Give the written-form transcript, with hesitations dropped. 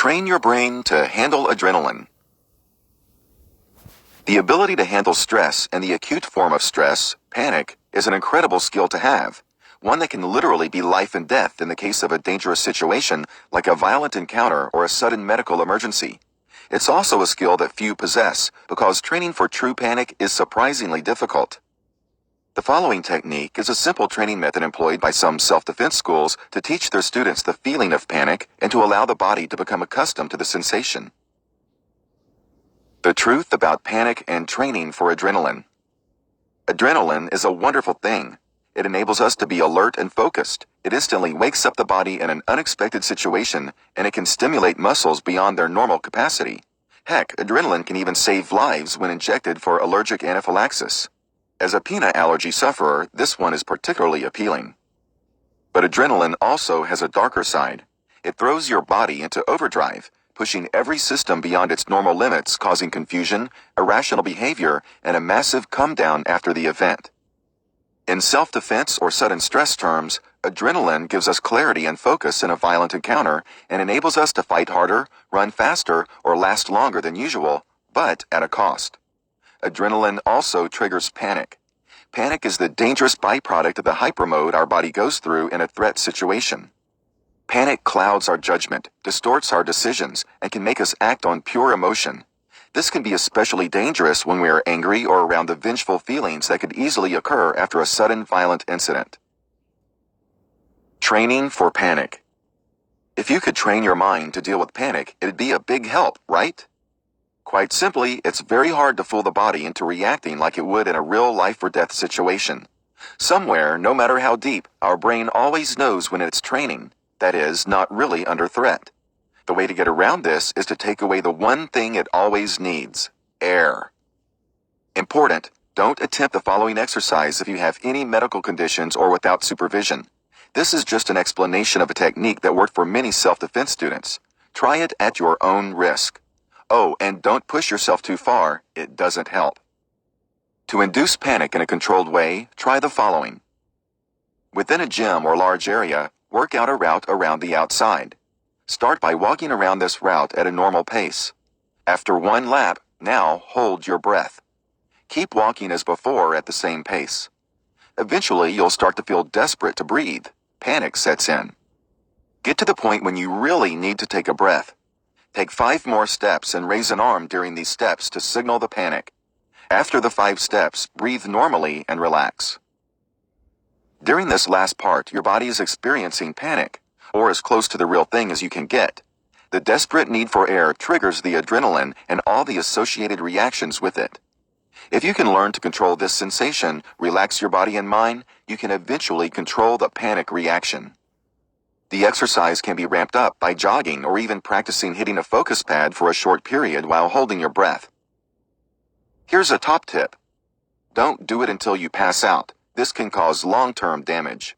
Train your brain to handle adrenaline. The ability to handle stress and the acute form of stress, panic, is an incredible skill to have, one that can literally be life and death in the case of a dangerous situation like a violent encounter or a sudden medical emergency. It's also a skill that few possess because training for true panic is surprisingly difficult. The following technique is a simple training method employed by some self-defense schools to teach their students the feeling of panic and to allow the body to become accustomed to the sensation. The truth about panic and training for adrenaline. Adrenaline is a wonderful thing. It enables us to be alert and focused. It instantly wakes up the body in an unexpected situation, and it can stimulate muscles beyond their normal capacity. Heck, adrenaline can even save lives when injected for allergic anaphylaxis. As a peanut allergy sufferer, this one is particularly appealing. But adrenaline also has a darker side. It throws your body into overdrive, pushing every system beyond its normal limits, causing confusion, irrational behavior, and a massive come-down after the event. In self-defense or sudden stress terms, adrenaline gives us clarity and focus in a violent encounter and enables us to fight harder, run faster, or last longer than usual, but at a cost. Adrenaline also triggers panic. Panic is the dangerous byproduct of the hypermode our body goes through in a threat situation. Panic clouds our judgment, distorts our decisions, and can make us act on pure emotion. This can be especially dangerous when we are angry or around the vengeful feelings that could easily occur after a sudden violent incident. Training for panic. If you could train your mind to deal with panic, it'd be a big help, right? Quite simply, it's very hard to fool the body into reacting like it would in a real life or death situation. Somewhere, no matter how deep, our brain always knows when it's training, that is, not really under threat. The way to get around this is to take away the one thing it always needs: air. Important, don't attempt the following exercise if you have any medical conditions or without supervision. This is just an explanation of a technique that worked for many self-defense students. Try it at your own risk. Oh, and don't push yourself too far, it doesn't help. To induce panic in a controlled way, try the following. Within a gym or large area, work out a route around the outside. Start by walking around this route at a normal pace. After one lap, now hold your breath. Keep walking as before at the same pace. Eventually, you'll start to feel desperate to breathe. Panic sets in. Get to the point when you really need to take a breath. Take 5 more steps and raise an arm during these steps to signal the panic. After the 5 steps, breathe normally and relax. During this last part, your body is experiencing panic, or as close to the real thing as you can get. The desperate need for air triggers the adrenaline and all the associated reactions with it. If you can learn to control this sensation, relax your body and mind, you can eventually control the panic reaction. The exercise can be ramped up by jogging or even practicing hitting a focus pad for a short period while holding your breath. Here's a top tip. Don't do it until you pass out. This can cause long-term damage.